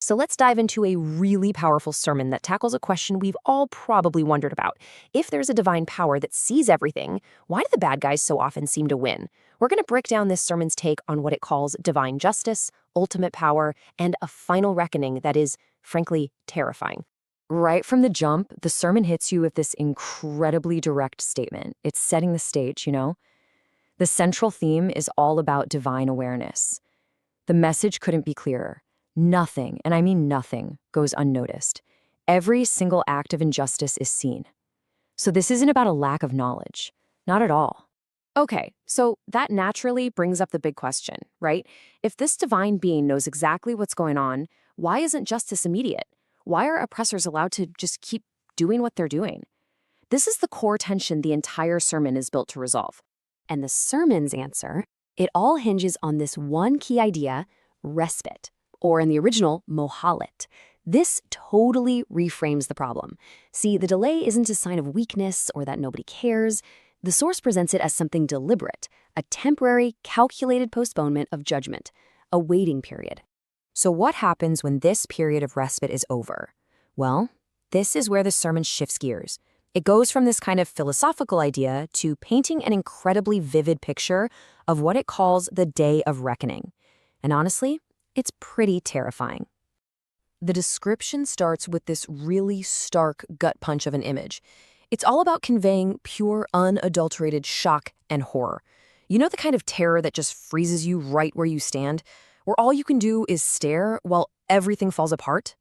So let's dive into a really powerful sermon that tackles a question we've all probably wondered about. If there's a divine power that sees everything, why do the bad guys so often seem to win? We're going to break down this sermon's take on what it calls divine justice, ultimate power, and a final reckoning that is, frankly, terrifying. Right from the jump, the sermon hits you with this incredibly direct statement. It's setting the stage, you know? The central theme is all about divine awareness. The message couldn't be clearer. Nothing, and I mean nothing, goes unnoticed. Every single act of injustice is seen. So this isn't about a lack of knowledge. Not at all. Okay, so that naturally brings up the big question, right? If this divine being knows exactly what's going on, why isn't justice immediate? Why are oppressors allowed to just keep doing what they're doing? This is the core tension the entire sermon is built to resolve. And the sermon's answer, it all hinges on this one key idea, respite, or in the original, mohalet. This totally reframes the problem. See, the delay isn't a sign of weakness or that nobody cares. The source presents it as something deliberate, a temporary, calculated postponement of judgment, a waiting period. So what happens when this period of respite is over? Well, this is where the sermon shifts gears. It goes from this kind of philosophical idea to painting an incredibly vivid picture of what it calls the day of reckoning. And honestly, it's pretty terrifying. The description starts with this really stark gut punch of an image. It's all about conveying pure, unadulterated shock and horror. You know the kind of terror that just freezes you right where you stand, where all you can do is stare while everything falls apart?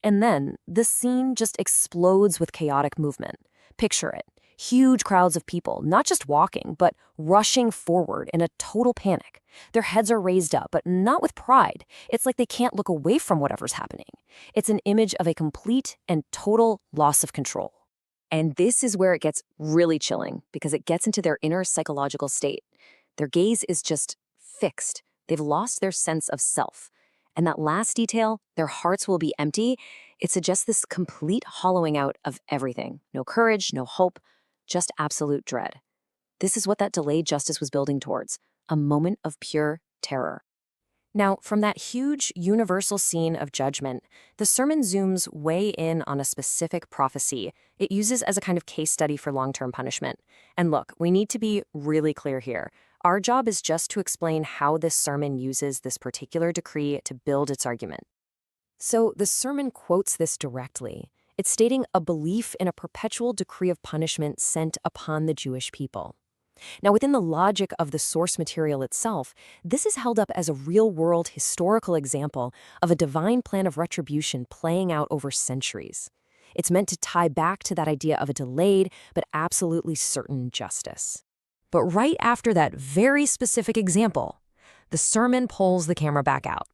And then the scene just explodes with chaotic movement. Picture it. Huge crowds of people, not just walking, but rushing forward in a total panic. Their heads are raised up, but not with pride. It's like they can't look away from whatever's happening. It's an image of a complete and total loss of control. And this is where it gets really chilling, because it gets into their inner psychological state. Their gaze is just fixed. They've lost their sense of self. And that last detail, their hearts will be empty, it suggests this complete hollowing out of everything. No courage, no hope, just absolute dread. This is what that delayed justice was building towards, a moment of pure terror. Now, from that huge universal scene of judgment, the sermon zooms way in on a specific prophecy it uses as a kind of case study for long-term punishment. And look, we need to be really clear here. Our job is just to explain how this sermon uses this particular decree to build its argument. So the sermon quotes this directly. It's stating a belief in a perpetual decree of punishment sent upon the Jewish people. Now, within the logic of the source material itself, this is held up as a real-world historical example of a divine plan of retribution playing out over centuries. It's meant to tie back to that idea of a delayed but absolutely certain justice. But right after that very specific example, the sermon pulls the camera back out.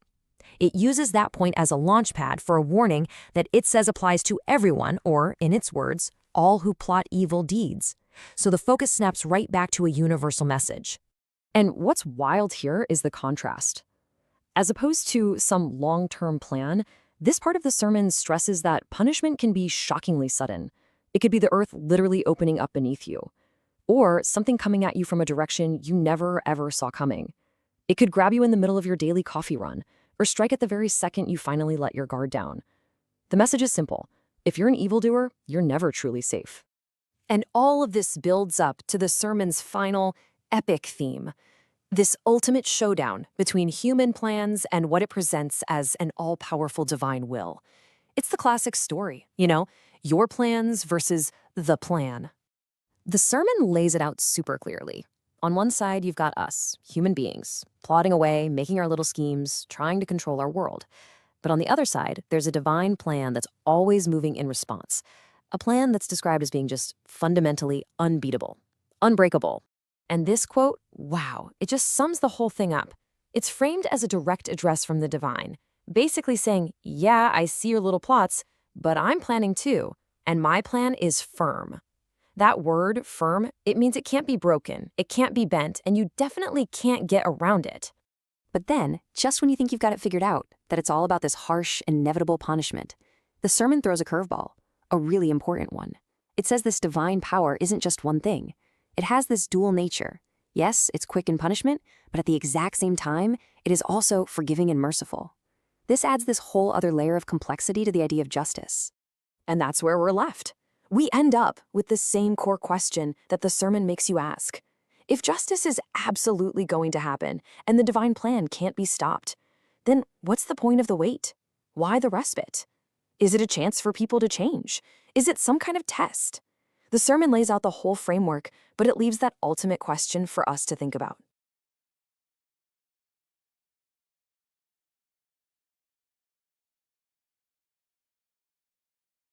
It uses that point as a launch pad for a warning that it says applies to everyone, or, in its words, all who plot evil deeds. So the focus snaps right back to a universal message. And what's wild here is the contrast. As opposed to some long-term plan, this part of the sermon stresses that punishment can be shockingly sudden. It could be the earth literally opening up beneath you, or something coming at you from a direction you never ever saw coming. It could grab you in the middle of your daily coffee run, or strike at the very second you finally let your guard down. The message is simple. If you're an evildoer, you're never truly safe. And all of this builds up to the sermon's final, epic theme, this ultimate showdown between human plans and what it presents as an all-powerful divine will. It's the classic story, you know, your plans versus the plan. The sermon lays it out super clearly. On one side, you've got us, human beings, plodding away, making our little schemes, trying to control our world. But on the other side, there's a divine plan that's always moving in response. A plan that's described as being just fundamentally unbeatable, unbreakable. And this quote, wow, it just sums the whole thing up. It's framed as a direct address from the divine, basically saying, yeah, I see your little plots, but I'm planning too, and my plan is firm. That word, firm, it means it can't be broken, it can't be bent, and you definitely can't get around it. But then, just when you think you've got it figured out, that it's all about this harsh, inevitable punishment, the sermon throws a curveball, a really important one. It says this divine power isn't just one thing. It has this dual nature. Yes, it's quick in punishment, but at the exact same time, it is also forgiving and merciful. This adds this whole other layer of complexity to the idea of justice. And that's where we're left. We end up with the same core question that the sermon makes you ask. If justice is absolutely going to happen and the divine plan can't be stopped, then what's the point of the wait? Why the respite? Is it a chance for people to change? Is it some kind of test? The sermon lays out the whole framework, but it leaves that ultimate question for us to think about.